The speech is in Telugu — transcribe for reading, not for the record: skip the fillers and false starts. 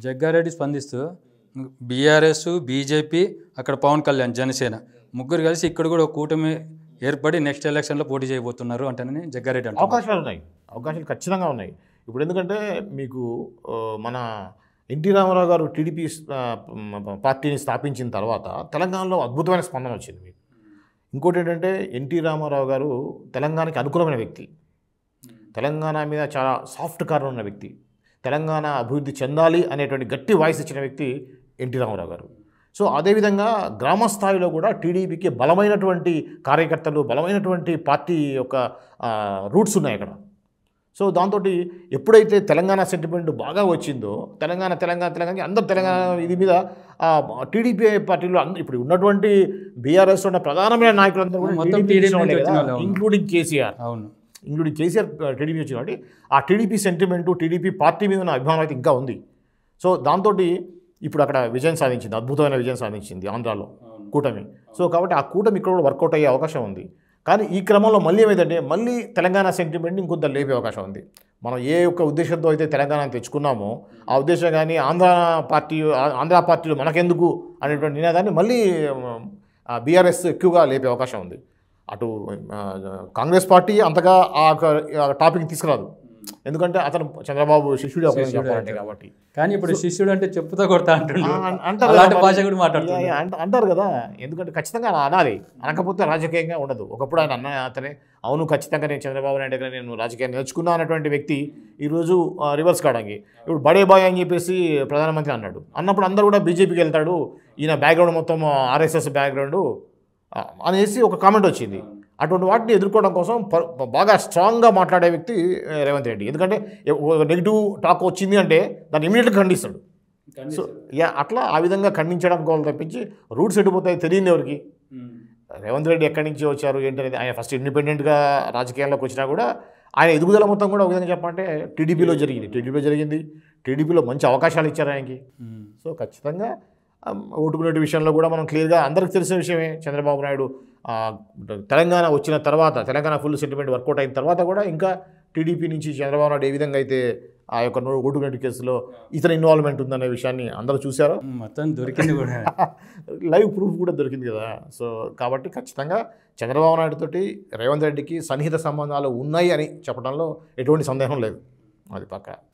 జగ్గారెడ్డి స్పందిస్తూ బీఆర్ఎస్, బీజేపీ, అక్కడ పవన్ కళ్యాణ్, జనసేన ముగ్గురు కలిసి ఇక్కడ కూడా ఒక కూటమి ఏర్పడి నెక్స్ట్ ఎలక్షన్లో పోటీ చేయబోతున్నారు అంటేనే జగ్గారెడ్డి అంటే అవకాశాలు ఉన్నాయి, అవకాశాలు ఖచ్చితంగా ఉన్నాయి. ఇప్పుడు ఎందుకంటే మీకు మన ఎన్టీ రామారావు గారు టీడీపీ పార్టీని స్థాపించిన తర్వాత తెలంగాణలో అద్భుతమైన స్పందన వచ్చింది మీకు. ఇంకోటి ఏంటంటే ఎన్టీ రామారావు గారు తెలంగాణకి అనుకూలమైన వ్యక్తి, తెలంగాణ మీద చాలా సాఫ్ట్ కార్నర్ ఉన్న వ్యక్తి, తెలంగాణ అభివృద్ధి చెందాలి అనేటువంటి గట్టి వాయిస్ ఇచ్చిన వ్యక్తి ఎన్టీ రామారావు గారు. సో అదేవిధంగా గ్రామ స్థాయిలో కూడా టీడీపీకి బలమైనటువంటి కార్యకర్తలు, బలమైనటువంటి పార్టీ యొక్క రూట్స్ ఉన్నాయి అక్కడ. సో దాంతో ఎప్పుడైతే తెలంగాణ సెంటిమెంట్ బాగా వచ్చిందో తెలంగాణ అందరు తెలంగాణ ఇది మీద టీడీపీ పార్టీలో ఇప్పుడు ఉన్నటువంటి బీఆర్ఎస్ ఉన్న ప్రధానమైన నాయకులందరూ కూడా ఇంక్లూడింగ్ కేసీఆర్, టీడీపీ వచ్చిన కాబట్టి ఆ టీడీపీ సెంటిమెంటు, టీడీపీ పార్టీ మీద ఉన్న అభిమానం అయితే ఇంకా ఉంది. సో దాంతో ఇప్పుడు అక్కడ విజయం సాధించింది, అద్భుతమైన విజయం సాధించింది ఆంధ్రాలో కూటమి. సో కాబట్టి ఆ కూటమి ఇక్కడ కూడా వర్కౌట్ అయ్యే అవకాశం ఉంది. కానీ ఈ క్రమంలో మళ్ళీ ఏమైందంటే మళ్ళీ తెలంగాణ సెంటిమెంట్ని ఇంకొంత లేపే అవకాశం ఉంది. మనం ఏ ఒక్క ఉద్దేశంతో అయితే తెలంగాణ తెచ్చుకున్నామో ఆ ఉద్దేశం కానీ ఆంధ్ర పార్టీలు మనకెందుకు అనేటువంటి నినాదాన్ని మళ్ళీ బీఆర్ఎస్ ఎక్కువగా లేపే అవకాశం ఉంది. అటు కాంగ్రెస్ పార్టీ అంతగా ఆ టాపిక్ తీసుకురాదు, ఎందుకంటే అతను చంద్రబాబు శిష్యుడు కాబట్టి. కానీ ఇప్పుడు శిష్యుడు అంటే చెప్పుతో కొడతా అంటారు కదా, ఎందుకంటే ఖచ్చితంగా అనాలి, అనకపోతే రాజకీయంగా ఉండదు. ఒకప్పుడు ఆయన అతనే అవును ఖచ్చితంగా నేను చంద్రబాబు నాయుడు దగ్గర నేను రాజకీయాన్ని నేర్చుకున్నా అనేటువంటి వ్యక్తి ఈరోజు రివర్స్ కావడానికి ఇప్పుడు బడే బాయ్ అని చెప్పేసి ప్రధానమంత్రి అన్నాడు. అన్నప్పుడు అందరూ కూడా బీజేపీకి వెళ్తాడు, ఈయన బ్యాక్గ్రౌండ్ మొత్తం ఆర్ఎస్ఎస్ బ్యాక్గ్రౌండ్ అనేసి ఒక కామెంట్ వచ్చింది. అటువంటి వాటిని ఎదుర్కోవడం కోసం బాగా స్ట్రాంగ్గా మాట్లాడే వ్యక్తి రేవంత్ రెడ్డి. ఎందుకంటే నెగిటివ్ టాక్ వచ్చింది అంటే దాన్ని ఇమీడియట్గా ఖండిస్తాడు. సో అట్లా ఆ విధంగా ఖండించడం కోవాలి తప్పించి రూట్స్ ఎడిపోతాయి తెలియని ఎవరికి. రేవంత్ రెడ్డి ఎక్కడి నుంచి వచ్చారు ఏంటనేది ఆయన ఫస్ట్ ఇండిపెండెంట్గా రాజకీయాల్లోకి వచ్చినా కూడా ఆయన ఎదుగుదల మొత్తం కూడా ఒక విధంగా చెప్పాలంటే టీడీపీలో జరిగింది. టీడీపీలో మంచి అవకాశాలు ఇచ్చారు ఆయనకి. సో ఖచ్చితంగా ఓటుకునే విషయంలో కూడా మనం క్లియర్గా అందరికి తెలిసిన విషయమే, చంద్రబాబు నాయుడు తెలంగాణ వచ్చిన తర్వాత తెలంగాణ ఫుల్ సెంటిమెంట్ వర్కౌట్ అయిన తర్వాత కూడా ఇంకా టీడీపీ నుంచి చంద్రబాబు నాయుడు ఏ విధంగా అయితే ఆ యొక్క ఓటుకునే కేసులో ఇతర ఇన్వాల్వ్మెంట్ ఉందనే విషయాన్ని అందరూ చూశారు, మొత్తం దొరికింది కూడా, లైవ్ ప్రూఫ్ కూడా దొరికింది కదా. సో కాబట్టి ఖచ్చితంగా చంద్రబాబు నాయుడు తోటి రేవంత్ రెడ్డికి సన్నిహిత సంబంధాలు ఉన్నాయి అని చెప్పడంలో ఎటువంటి సందేహం లేదు, అది పక్కా.